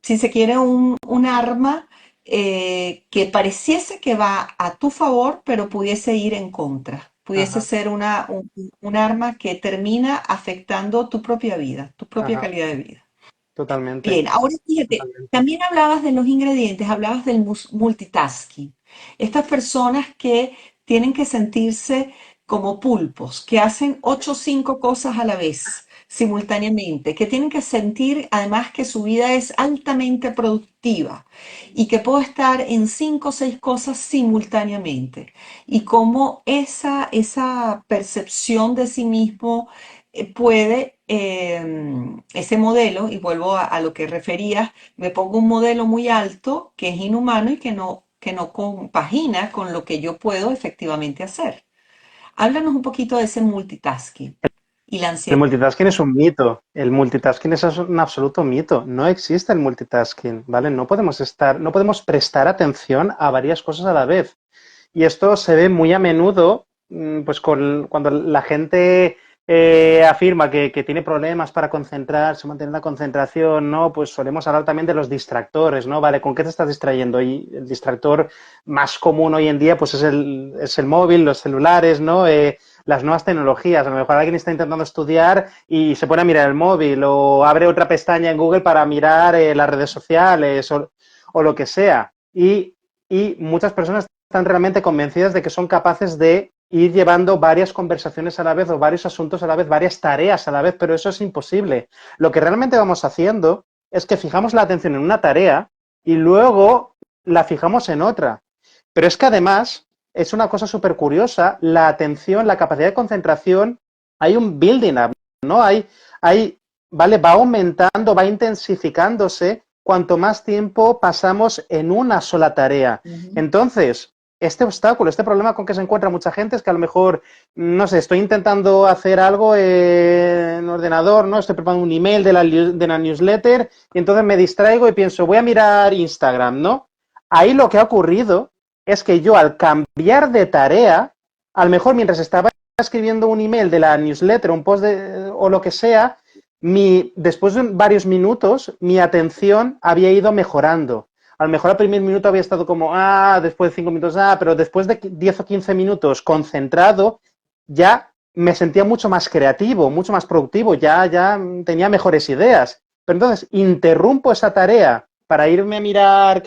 si se quiere, un arma que pareciese que va a tu favor, pero pudiese ir en contra. Pudiese ajá, ser un arma que termina afectando tu propia vida, tu propia ajá, calidad de vida. totalmente, Bien, ahora fíjate, totalmente. también hablabas de los ingredientes, hablabas del multitasking. Estas personas que tienen que sentirse como pulpos, que hacen 8 o 5 cosas a la vez, simultáneamente, que tienen que sentir además que su vida es altamente productiva y que puedo estar en 5 o 6 cosas simultáneamente. Y cómo esa percepción de sí mismo puede ese modelo, y vuelvo a lo que referías, me pongo un modelo muy alto que es inhumano y que no compagina con lo que yo puedo efectivamente hacer. Háblanos un poquito de ese multitasking y la El ansiedad. multitasking es un mito. El multitasking es un absoluto mito. No existe el multitasking, ¿vale? No podemos prestar atención a varias cosas a la vez. Y esto se ve muy a menudo, pues cuando la gente afirma que tiene problemas para concentrarse, mantener la concentración, ¿no? Pues solemos hablar también de los distractores, ¿no? Vale, ¿con qué te estás distrayendo? Y el distractor más común hoy en día, pues es el móvil, los celulares, ¿no? Las nuevas tecnologías. A lo mejor alguien está intentando estudiar y se pone a mirar el móvil o abre otra pestaña en Google para mirar las redes sociales o lo que sea. Y muchas personas están realmente convencidas de que son capaces de ir llevando varias conversaciones a la vez o varios asuntos a la vez, varias tareas a la vez, pero eso es imposible. Lo que realmente vamos haciendo es que fijamos la atención en una tarea y luego la fijamos en otra. Pero es que además es una cosa súper curiosa, la atención, la capacidad de concentración, hay un building up, ¿no? Hay ¿vale? Va aumentando, va intensificándose cuanto más tiempo pasamos en una sola tarea. Ujú. Entonces, este obstáculo, este problema con que se encuentra mucha gente es que a lo mejor, no sé, estoy intentando hacer algo en ordenador, ¿no? Estoy preparando un email de la newsletter y entonces me distraigo y pienso, voy a mirar Instagram, ¿no? Ahí lo que ha ocurrido es que yo al cambiar de tarea, a lo mejor mientras estaba escribiendo un email de la newsletter, un post o lo que sea, después de varios minutos, mi atención había ido mejorando. A lo mejor al primer minuto había estado como, después de 5 minutos, pero después de 10 o 15 minutos concentrado, ya me sentía mucho más creativo, mucho más productivo, ya tenía mejores ideas. Pero entonces interrumpo esa tarea para irme a mirar,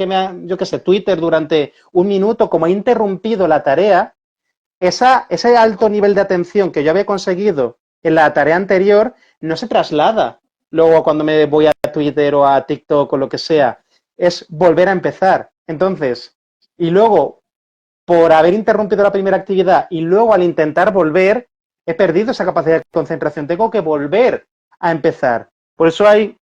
yo qué sé, Twitter durante un minuto, como he interrumpido la tarea, ese alto nivel de atención que yo había conseguido en la tarea anterior no se traslada. Luego, cuando me voy a Twitter o a TikTok o lo que sea, es volver a empezar. Entonces, y luego, por haber interrumpido la primera actividad y luego al intentar volver, he perdido esa capacidad de concentración. Tengo que volver a empezar. Por eso hay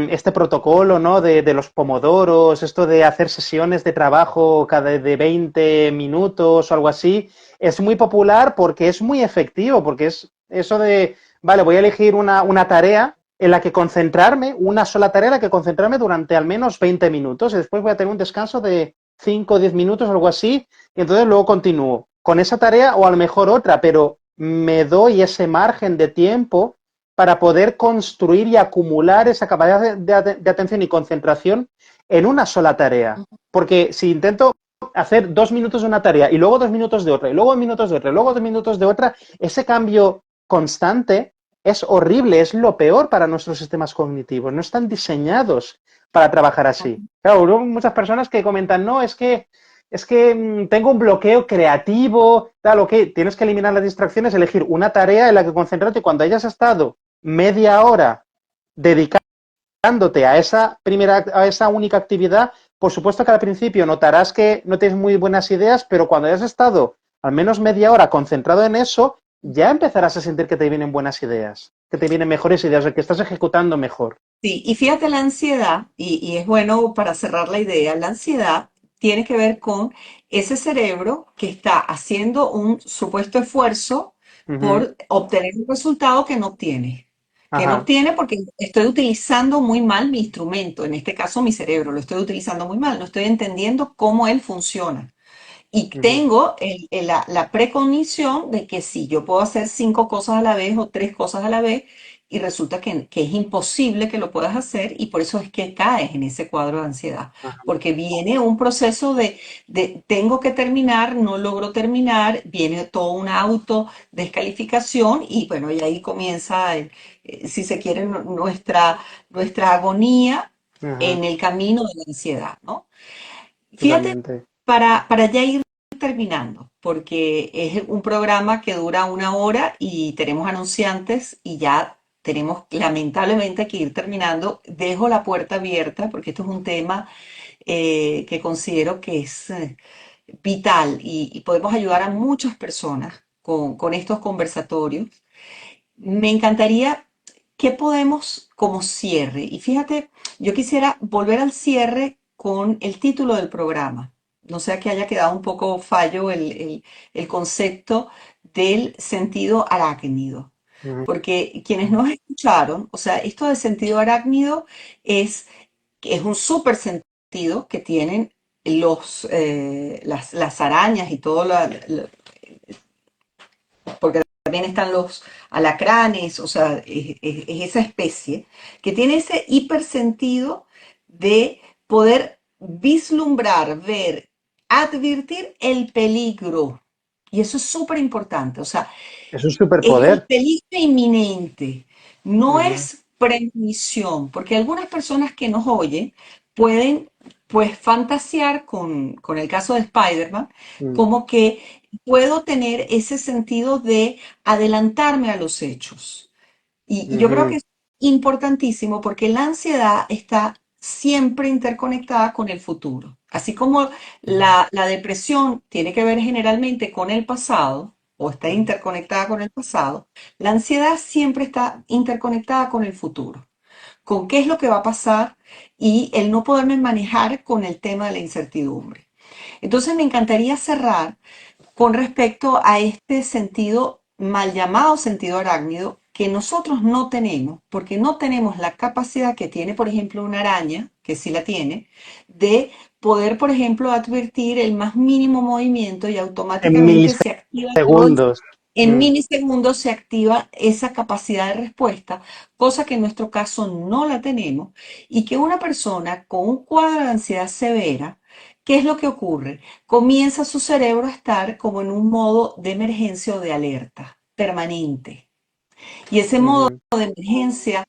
este protocolo, ¿no? De los pomodoros, esto de hacer sesiones de trabajo cada de 20 minutos o algo así, es muy popular porque es muy efectivo, porque es eso de, vale, voy a elegir una tarea en la que concentrarme, una sola tarea en la que concentrarme durante al menos 20 minutos y después voy a tener un descanso de 5 o 10 minutos o algo así y entonces luego continúo con esa tarea o a lo mejor otra, pero me doy ese margen de tiempo para poder construir y acumular esa capacidad de atención y concentración en una sola tarea. Porque si intento hacer 2 minutos de una tarea y luego 2 minutos de otra, y luego 2 minutos de otra, y luego 2 minutos de otra, ese cambio constante es horrible, es lo peor para nuestros sistemas cognitivos. No están diseñados para trabajar así. Claro, hubo muchas personas que comentan, no, es que tengo un bloqueo creativo, tal, ok, tienes que eliminar las distracciones, elegir una tarea en la que concentrarte y cuando hayas estado media hora dedicándote a esa única actividad, por supuesto que al principio notarás que no tienes muy buenas ideas, pero cuando hayas estado al menos media hora concentrado en eso, ya empezarás a sentir que te vienen buenas ideas, que te vienen mejores ideas, que estás ejecutando mejor. Sí, y fíjate la ansiedad, y es bueno para cerrar la idea, la ansiedad tiene que ver con ese cerebro que está haciendo un supuesto esfuerzo Ujú. por obtener un resultado que no Ajá. obtiene porque estoy utilizando muy mal mi instrumento, en este caso mi cerebro, lo estoy utilizando muy mal, no estoy entendiendo cómo él funciona. Y Ujú. tengo la precognición de que sí, yo puedo hacer 5 cosas a la vez o 3 cosas a la vez y resulta que es imposible que lo puedas hacer y por eso es que caes en ese cuadro de ansiedad, Ajá. porque viene un proceso de tengo que terminar, no logro terminar, viene toda una autodescalificación y bueno, y ahí comienza, si se quiere, nuestra agonía Ajá. en el camino de la ansiedad, ¿no? Fíjate, Totalmente. para ya ir terminando, porque es un programa que dura 1 hora y tenemos anunciantes y ya tenemos lamentablemente que ir terminando. Dejo la puerta abierta porque esto es un tema que considero que es vital y podemos ayudar a muchas personas con estos conversatorios. Me encantaría que podemos como cierre. Y fíjate, yo quisiera volver al cierre con el título del programa. No sea que haya quedado un poco fallo el concepto del sentido arácnido. Ujú. Porque quienes nos escucharon, o sea, esto de sentido arácnido es, es un súper sentido que tienen las arañas y todo, porque también están los alacranes, o sea, es esa especie que tiene ese hipersentido de poder vislumbrar, ver, advertir el peligro. Y eso es súper importante, o sea, Es un es el superpoder. peligro inminente, no Ujú. es premonición, porque algunas personas que nos oyen pueden pues fantasear con el caso de Spider-Man, Mm. como que puedo tener ese sentido de adelantarme a los hechos. Y yo creo que Ujú. es importantísimo porque la ansiedad está siempre interconectada con el futuro. Así como la depresión tiene que ver generalmente con el pasado, o está interconectada con el pasado, la ansiedad siempre está interconectada con el futuro, con qué es lo que va a pasar y el no poderme manejar con el tema de la incertidumbre. Entonces me encantaría cerrar con respecto a este sentido mal llamado sentido arácnido que nosotros no tenemos, porque no tenemos la capacidad que tiene, por ejemplo, una araña, que sí la tiene, de poder, por ejemplo, advertir el más mínimo movimiento y En automáticamente se activa todo milisegundos. en Mm, milisegundos se activa esa capacidad de respuesta, cosa que en nuestro caso no la tenemos, y que una persona con un cuadro de ansiedad severa, ¿qué es lo que ocurre? Comienza su cerebro a estar como en un modo de emergencia o de alerta permanente. Y ese modo ujú, de emergencia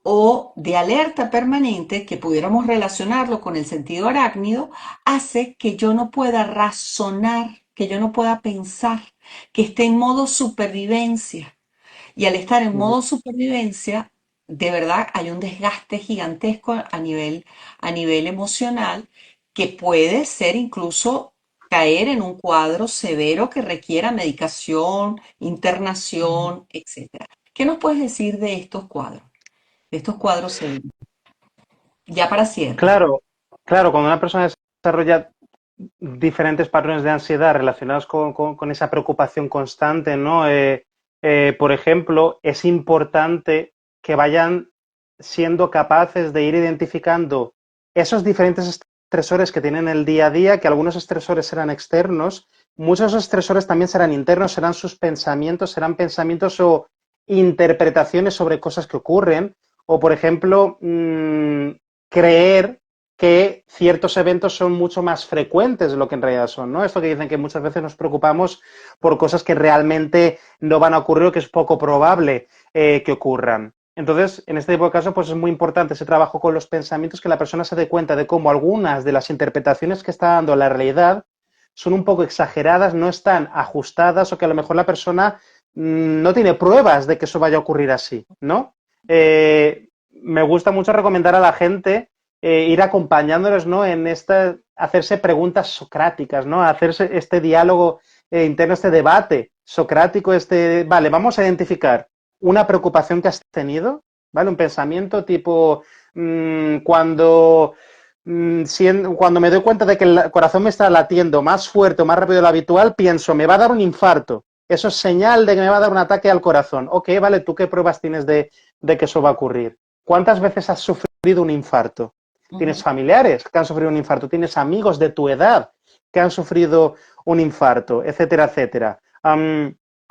o de alerta permanente, que pudiéramos relacionarlo con el sentido arácnido, hace que yo no pueda razonar, que yo no pueda pensar, que esté en modo supervivencia. Y al estar en ujú. modo supervivencia, de verdad hay un desgaste gigantesco a nivel emocional que puede ser incluso caer en un cuadro severo que requiera medicación, internación, etcétera. ¿Qué nos puedes decir de estos cuadros severos? Ya para cierre. Claro, claro, cuando una persona desarrolla diferentes patrones de ansiedad relacionados con esa preocupación constante, ¿no? Por ejemplo, es importante que vayan siendo capaces de ir identificando esos diferentes estresores que tienen el día a día, que algunos estresores serán externos, muchos estresores también serán internos, serán pensamientos o interpretaciones sobre cosas que ocurren, o por ejemplo, creer que ciertos eventos son mucho más frecuentes de lo que en realidad son, ¿no? Esto que dicen que muchas veces nos preocupamos por cosas que realmente no van a ocurrir o que es poco probable que ocurran. Entonces, en este tipo de casos, pues es muy importante ese trabajo con los pensamientos, que la persona se dé cuenta de cómo algunas de las interpretaciones que está dando a la realidad son un poco exageradas, no están ajustadas o que a lo mejor la persona no tiene pruebas de que eso vaya a ocurrir así, ¿no? Me gusta mucho recomendar a la gente ir acompañándoles, ¿no? En esta, hacerse preguntas socráticas, ¿no? Hacerse este diálogo interno, este debate socrático, vale, vamos a identificar una preocupación que has tenido, ¿vale? Un pensamiento tipo, cuando, cuando me doy cuenta de que el corazón me está latiendo más fuerte o más rápido de lo habitual, pienso, me va a dar un infarto. Eso es señal de que me va a dar un ataque al corazón. Ok, vale, ¿tú qué pruebas tienes de que eso va a ocurrir? ¿Cuántas veces has sufrido un infarto? Tienes Ujú. familiares que han sufrido un infarto, tienes amigos de tu edad que han sufrido un infarto, etcétera, etcétera.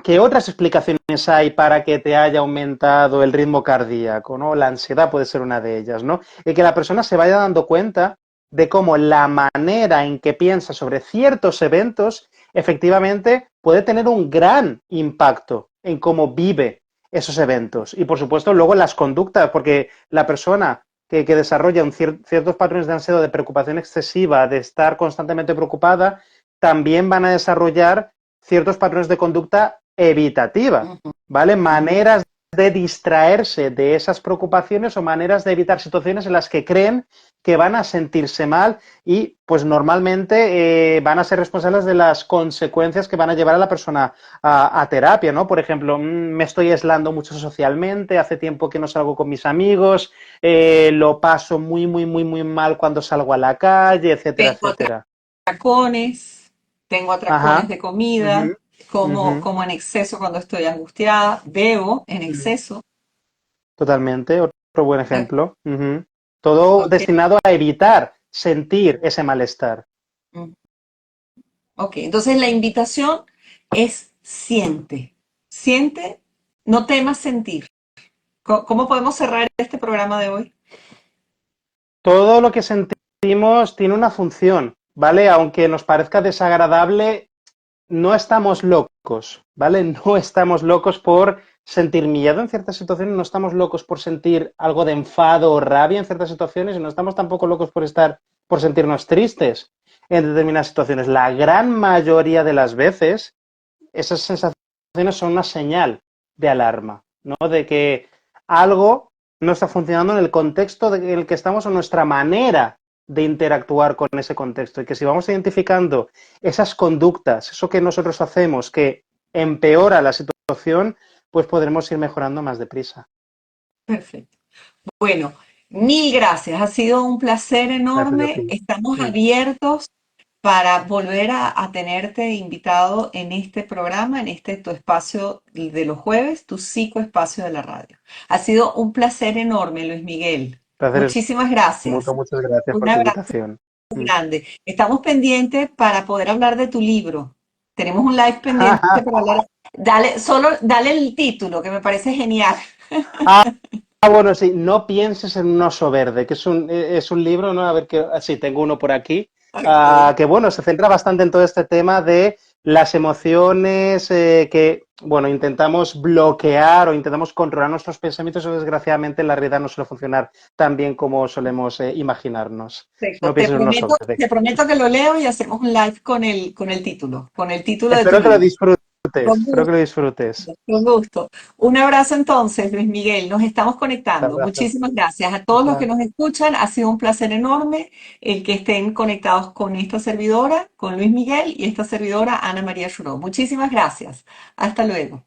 ¿Qué otras explicaciones hay para que te haya aumentado el ritmo cardíaco, ¿no? La ansiedad puede ser una de ellas, ¿no? Y que la persona se vaya dando cuenta de cómo la manera en que piensa sobre ciertos eventos efectivamente puede tener un gran impacto en cómo vive esos eventos. Y por supuesto luego las conductas, porque la persona que desarrolla ciertos patrones de ansiedad, de preocupación excesiva, de estar constantemente preocupada, también van a desarrollar ciertos patrones de conducta evitativa, Ujú. ¿vale? Maneras de distraerse de esas preocupaciones o maneras de evitar situaciones en las que creen que van a sentirse mal y pues normalmente van a ser responsables de las consecuencias que van a llevar a la persona a terapia, ¿no? Por ejemplo, me estoy aislando mucho socialmente, hace tiempo que no salgo con mis amigos, lo paso muy, muy, muy, muy mal cuando salgo a la calle, etcétera, Tengo etcétera. atracones, tengo atracones Ajá. de comida, Ujú, ujú. como en exceso cuando estoy angustiada, bebo en Ujú. exceso. Totalmente, otro buen Ah, ejemplo. Ujú. Todo ok, destinado a evitar sentir ese malestar. mm, ok. Entonces la invitación es siente, siente, no temas sentir. ¿Cómo podemos cerrar este programa de hoy? Todo lo que sentimos tiene una función, ¿vale? Aunque nos parezca desagradable, no estamos locos, ¿vale? No estamos locos por sentir miedo en ciertas situaciones, no estamos locos por sentir algo de enfado o rabia en ciertas situaciones y no estamos tampoco locos por sentirnos tristes en determinadas situaciones. La gran mayoría de las veces, esas sensaciones son una señal de alarma, ¿no? De que algo no está funcionando en el contexto en el que estamos o nuestra manera de interactuar con ese contexto. Y que si vamos identificando esas conductas, eso que nosotros hacemos, que empeora la situación, pues podremos ir mejorando más deprisa. Perfecto. Bueno, mil gracias. Ha sido un placer Gracias a enorme. ti. Estamos Mm. abiertos para volver a tenerte invitado en este programa, en este tu espacio de los jueves, tu psicoespacio de la radio. Ha sido un placer enorme, Luis Miguel. Placer es Muchísimas gracias. mutuo. Muchas gracias Un por tu abrazo invitación. Mm. grande. Estamos pendientes para poder hablar de tu libro. Tenemos un live pendiente para hablar. Dale, solo dale el título, que me parece genial. Bueno, sí, no pienses en un oso verde, que es un libro, ¿no? A ver, que sí, tengo uno por aquí, Ok. que bueno, se centra bastante en todo este tema de las emociones que, bueno, intentamos bloquear o intentamos controlar nuestros pensamientos, o desgraciadamente en la realidad no suele funcionar tan bien como solemos imaginarnos. Perfecto. No pienses en un oso verde. Te prometo que lo leo y hacemos un live con el título de tu Espero que lo libro. disfrutes, Con espero que gusto, lo disfrutes. con gusto. Un abrazo entonces, Luis Miguel. Nos estamos Un conectando. abrazo. Muchísimas gracias a todos los que Gracias. nos escuchan. Ha sido un placer enorme el que estén conectados con esta servidora, con Luis Miguel y esta servidora Ana María Shuró. Muchísimas gracias. Hasta luego.